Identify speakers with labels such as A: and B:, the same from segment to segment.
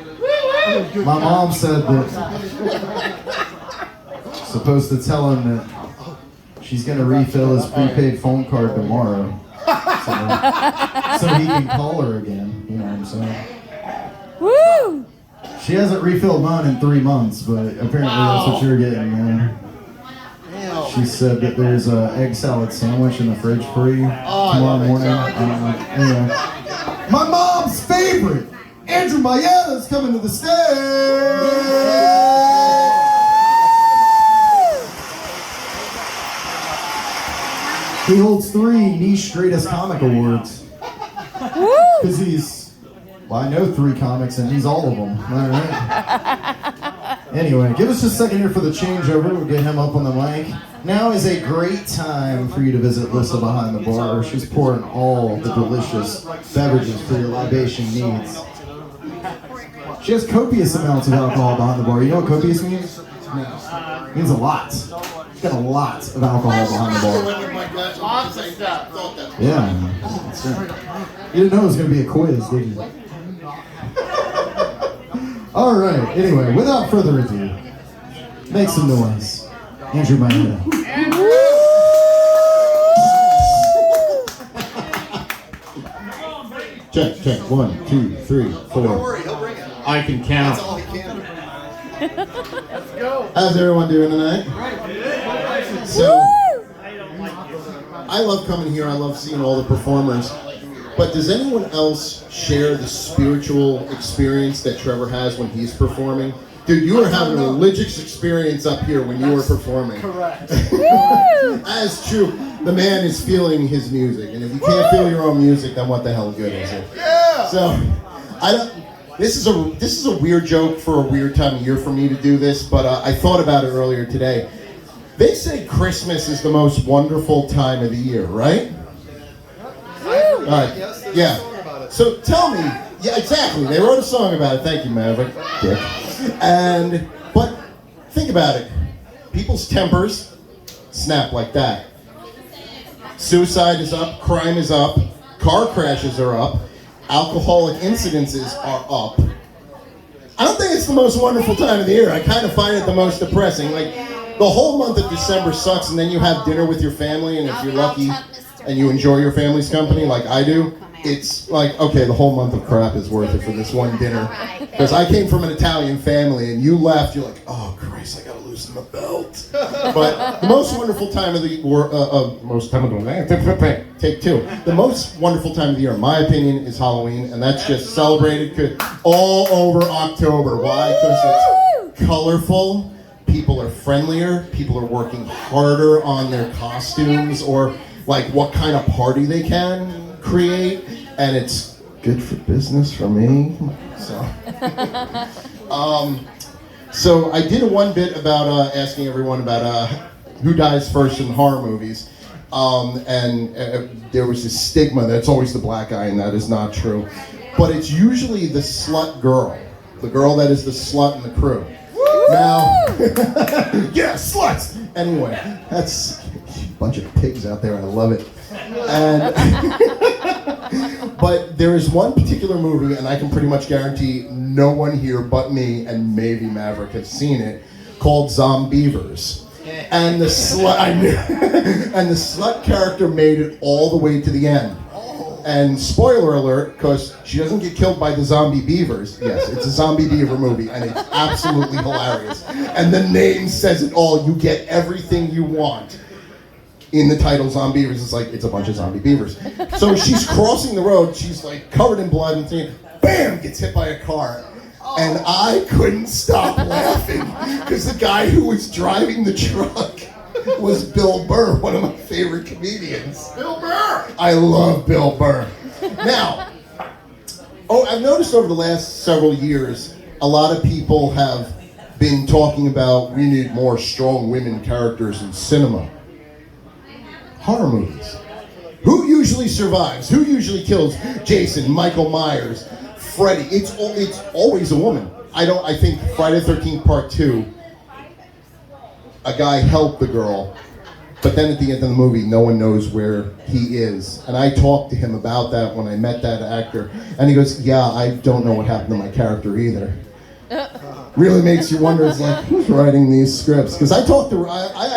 A: My mom said that supposed to tell him that she's gonna refill his prepaid phone card tomorrow, so he can call her again. You know what I'm saying?
B: Woo!
A: She hasn't refilled mine in 3 months, but apparently that's what you're getting, man. She said that there's a egg salad sandwich in the fridge for you tomorrow morning. Anyway, my mom's favorite, Andrew Mayetta, is coming to the stage. He holds 3 niche greatest comic awards because well, I know 3 comics and he's all of them. All right. Anyway, give us just a second here for the changeover. We'll get him up on the mic. Now is a great time for you to visit Lissa behind the bar. She's pouring all the delicious beverages for your libation needs. She has copious amounts of alcohol behind the bar. You know what copious means? No. It means a lot. She's got a lot of alcohol behind the bar. Yeah. That's right. You didn't know it was going to be a quiz, did you? All right. Anyway, without further ado, make some noise. Andrew Mayetta. Check, check. 1, 2, 3, 4.
C: Don't worry, he'll bring it.
A: I can count.
C: That's all he can do.
D: Let's go.
A: How's everyone doing tonight? So, I love coming here. I love seeing all the performers. But does anyone else share the spiritual experience that Trevor has when he's performing? Dude, you were having a religious experience up here when you were performing.
D: Correct.
A: That's true. The man is feeling his music, and if you can't feel your own music, then what the hell good is it?
C: Yeah.
A: So, I don't. This is a weird joke for a weird time of year for me to do this, but I thought about it earlier today. They say Christmas is the most wonderful time of the year, right? All right. Yeah. So tell me, yeah, exactly. They wrote a song about it. Thank you, Mavric. Dick. But think about it. People's tempers snap like that. Suicide is up, crime is up, car crashes are up, alcoholic incidences are up. I don't think it's the most wonderful time of the year. I kind of find it the most depressing. Like, the whole month of December sucks, and then you have dinner with your family, and if you're lucky and you enjoy your family's company like I do, it's like, okay, the whole month of crap is worth it for this one dinner. Because I came from an Italian family, and you left, you're like, oh, Christ, I gotta loosen the belt. But the most wonderful time of the take 2. The most wonderful time of the year, in my opinion, is Halloween, and that's just celebrated all over October. Why? Because it's colorful. People are friendlier. People are working harder on their costumes or like what kind of party they can create, and it's good for business for me. So I did one bit about asking everyone about who dies first in horror movies, and there was this stigma that it's always the black guy, and that is not true. But it's usually the slut girl, the girl that is the slut in the crew. Now, yeah, sluts! Anyway, that's a bunch of pigs out there, and I love it. And but there is one particular movie, and I can pretty much guarantee no one here but me and maybe Mavric has seen it, called Zombievers. And the slut, and the slut character made it all the way to the end. And spoiler alert, because she doesn't get killed by the zombie beavers. Yes, it's a zombie beaver movie, and it's absolutely hilarious. And the name says it all. You get everything you want. In the title, Zombievers, it's like, it's a bunch of zombie beavers. So she's crossing the road, she's like covered in blood, and saying, bam, gets hit by a car. And I couldn't stop laughing, because the guy who was driving the truck was Bill Burr, one of my favorite comedians.
C: Bill Burr!
A: I love Bill Burr. Now, I've noticed over the last several years, a lot of people have been talking about we need more strong women characters in cinema. Horror movies. Who usually survives? Who usually kills Jason, Michael Myers, Freddy? It's always a woman. I think Friday the 13th Part 2, a guy helped the girl But then at the end of the movie, no one knows where he is. And I talked to him about that when I met that actor. And he goes, yeah, I don't know what happened to my character either. Really makes you wonder, it's like, who's writing these scripts? Because I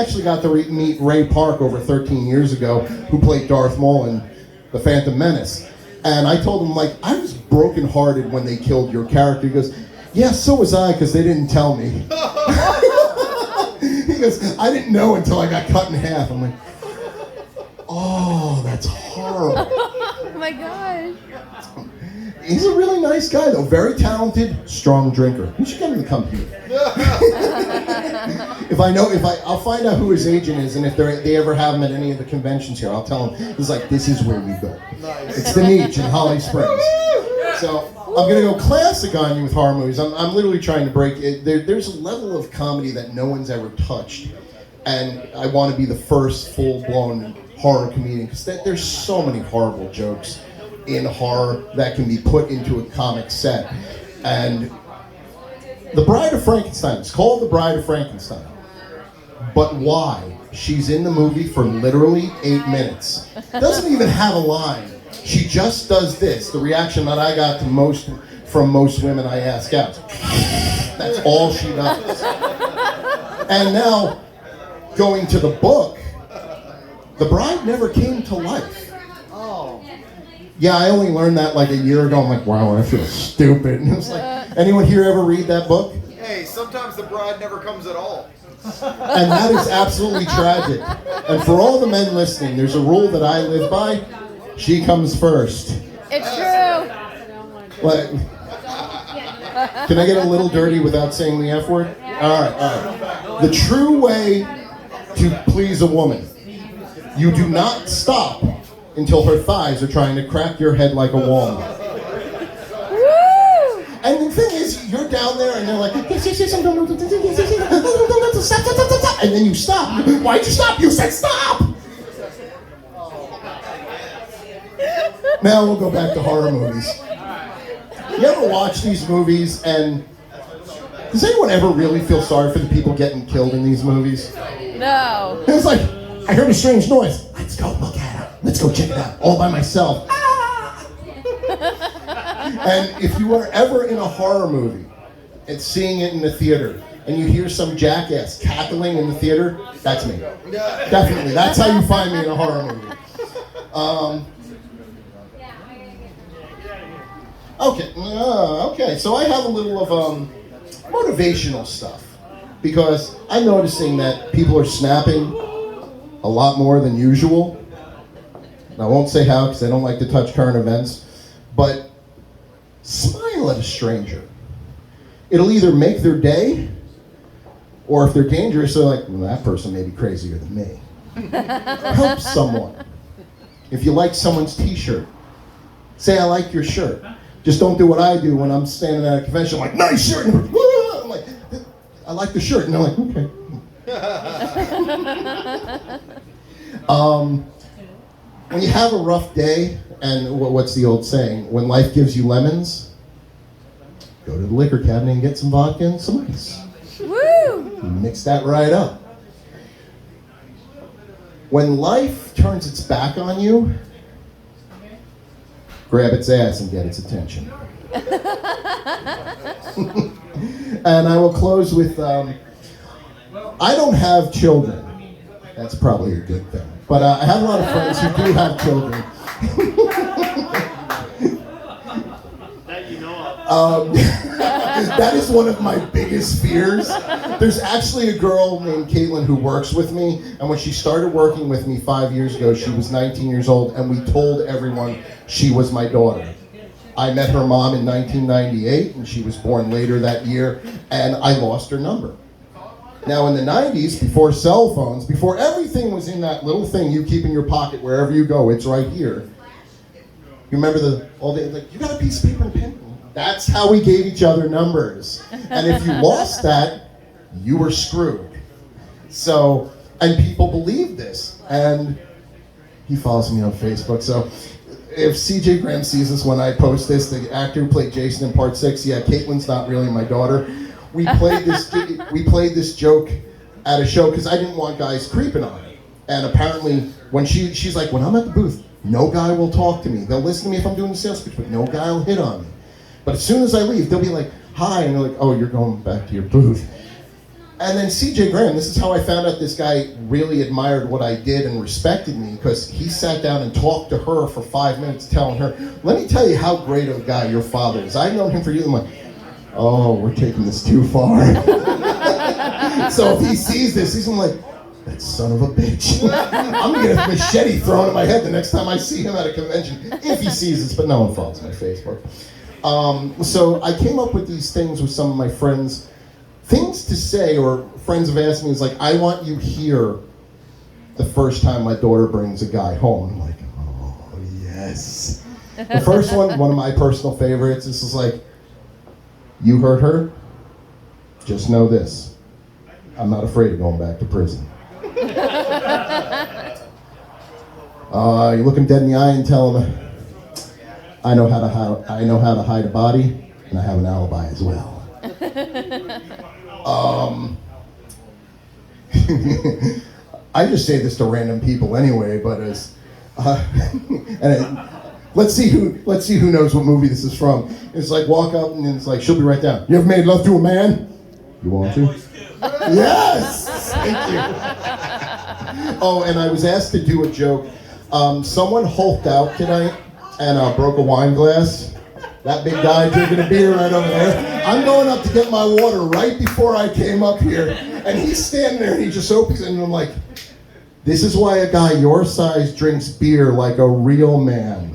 A: actually got to meet Ray Park over 13 years ago, who played Darth Maul in The Phantom Menace. And I told him, like, I was brokenhearted when they killed your character. He goes, yeah, so was I, because they didn't tell me. He goes, I didn't know until I got cut in half. I'm like, oh, that's horrible.
B: Oh my gosh.
A: He's a really nice guy, though. Very talented, strong drinker. You should get him to come here. I'll find out who his agent is, and if they ever have him at any of the conventions here, I'll tell him. He's like, this is where we go. Nice. It's the niche in Holly Springs. So I'm gonna go classic on you with horror movies. I'm literally trying to break it. There's a level of comedy that no one's ever touched, and I want to be the first full-blown horror comedian because there's so many horrible jokes in horror that can be put into a comic set. And The Bride of Frankenstein, it's called The Bride of Frankenstein. But why? She's in the movie for literally 8 minutes. Doesn't even have a line. She just does this. The reaction that I got from most women I ask out. That's all she does. And now, going to the book, the bride never came to life.
D: Oh.
A: Yeah, I only learned that like a year ago. I'm like, wow, I feel stupid. And it was like, anyone here ever read that book?
D: Hey, sometimes the bride never comes at all.
A: And that is absolutely tragic. And for all the men listening, there's a rule that I live by. She comes first.
B: It's true.
A: Like, can I get a little dirty without saying the F word? All right. The true way to please a woman, you do not stop until her thighs are trying to crack your head like a walnut.
B: Woo!
A: And the thing is, you're down there and they're like, yes, stop. And then you stop. Why'd you stop? You said stop! Now we'll go back to horror movies. You ever watch these movies and does anyone ever really feel sorry for the people getting killed in these movies?
B: No.
A: It was like, I heard a strange noise. Let's go look at it. Let's go check it out. All by myself. And if you are ever in a horror movie and seeing it in the theater and you hear some jackass cackling in the theater, that's me. Definitely. That's how you find me in a horror movie. Okay. So I have a little of motivational stuff because I'm noticing that people are snapping a lot more than usual. And I won't say how because I don't like to touch current events, but smile at a stranger. It'll either make their day, or if they're dangerous, they're like, well, that person may be crazier than me. Help someone. If you like someone's t-shirt, say I like your shirt. Just don't do what I do when I'm standing at a convention, like, nice shirt. I'm like, I like the shirt. And they're like, okay. When you have a rough day, and what's the old saying? When life gives you lemons, go to the liquor cabinet and get some vodka and some ice.
B: Woo!
A: Mix that right up. When life turns its back on you, grab its ass and get its attention. And I will close with, I don't have children. That's probably a good thing. But I have a lot of friends who do have children.
D: That you know of.
A: That is one of my biggest fears. There's actually a girl named Caitlin who works with me, and when she started working with me 5 years ago, she was 19 years old, and we told everyone she was my daughter. I met her mom in 1998, and she was born later that year, and I lost her number. Now in the 90s, before cell phones, before everything was in that little thing you keep in your pocket wherever you go, it's right here. You remember you got a piece of paper and a pen? That's how we gave each other numbers. And if you lost that, you were screwed. So, and people believe this. And he follows me on Facebook, so if CJ Graham sees this when I post this, the actor who played Jason in Part 6, yeah, Caitlin's not really my daughter. We played this joke at a show because I didn't want guys creeping on her. And apparently, when she's like, when I'm at the booth, no guy will talk to me. They'll listen to me if I'm doing the sales pitch, but no guy will hit on me. But as soon as I leave, they'll be like, hi, and they're like, oh, you're going back to your booth. And then CJ Graham, this is how I found out this guy really admired what I did and respected me, because he sat down and talked to her for 5 minutes telling her, let me tell you how great of a guy your father is. I've known him for years. I'm like, oh, we're taking this too far. So if he sees this, he's gonna like, that son of a bitch. I'm gonna get a machete thrown at my head the next time I see him at a convention, if he sees this, but no one follows my Facebook. So I came up with these things with some of my friends, things to say, or friends have asked me, it's like, I want you here the first time my daughter brings a guy home. I'm like, oh, yes. The first one of my personal favorites, this is like, you hurt her? Just know this. I'm not afraid of going back to prison. You look him dead in the eye and tell him, I know how to hide a body, and I have an alibi as well. I just say this to random people anyway, but as let's see who knows what movie this is from. It's like walk up and it's like she'll be right down. You ever made love to a man? You want to? Yes. Thank you. Oh, and I was asked to do a joke. Someone hulked out tonight and broke a wine glass. That big guy drinking a beer right over there. I'm going up to get my water right before I came up here, and he's standing there and he just opens it, and I'm like, this is why a guy your size drinks beer like a real man.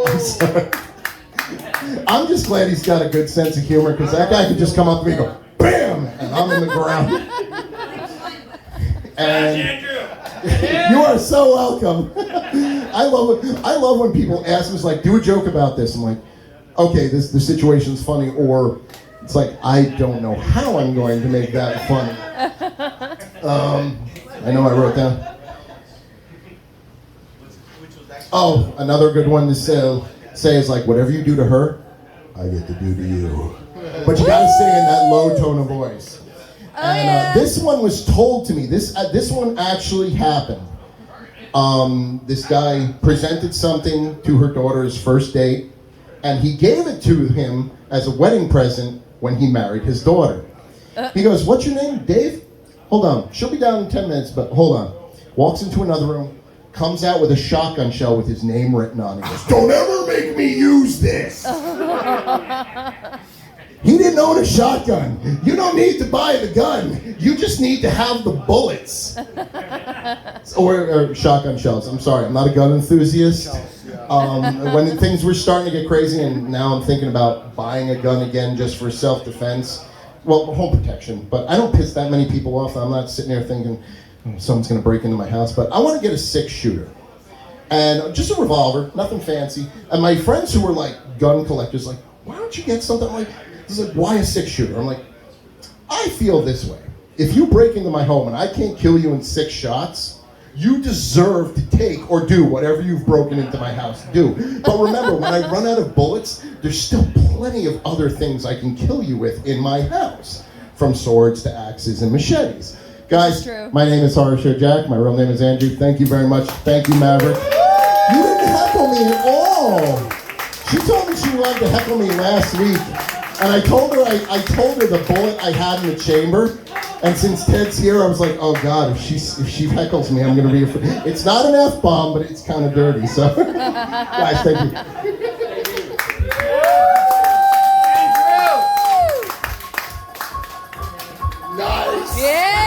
A: I'm sorry. I'm just glad he's got a good sense of humor, because that guy could just come up to me and go, BAM! And I'm in the ground. And you are so welcome. I love when people ask me, like, do a joke about this. I'm like, okay, the situation's funny, or it's like, I don't know how I'm going to make that funny. I know I wrote down. Oh, another good one to say is like, whatever you do to her, I get to do to you. But you gotta say in that low tone of voice. And this one was told to me. This one actually happened. This guy presented something to her daughter's first date, and he gave it to him as a wedding present when he married his daughter. He goes, what's your name? Dave? Hold on. She'll be down in 10 minutes, but hold on. Walks into another room, comes out with a shotgun shell with his name written on it. He goes, don't ever make me use this. He didn't own a shotgun. You don't need to buy the gun. You just need to have the bullets. Or shotgun shells. I'm sorry, I'm not a gun enthusiast. When things were starting to get crazy, and now I'm thinking about buying a gun again just for self-defense. Well, home protection. But I don't piss that many people off. I'm not sitting there thinking, someone's going to break into my house. But I want to get a 6-shooter. And just a revolver, nothing fancy. And my friends who were like gun collectors, like, why don't you get something like... He's like, why a 6-shooter? I'm like, I feel this way. If you break into my home and I can't kill you in 6 shots, you deserve to take or do whatever you've broken into my house to do. But remember, when I run out of bullets, there's still plenty of other things I can kill you with in my house, from swords to axes and machetes. Guys, my name is Harsha Jack. My real name is Andrew. Thank you very much. Thank you, Maverick. You didn't heckle me at all. She told me she wanted to heckle me last week. And I told her the bullet I had in the chamber. And since Ted's here, I was like, oh God, if she heckles me, I'm gonna be afraid. It's not an F-bomb, but it's kind of dirty. So, guys, thank you. Nice.
B: Yeah.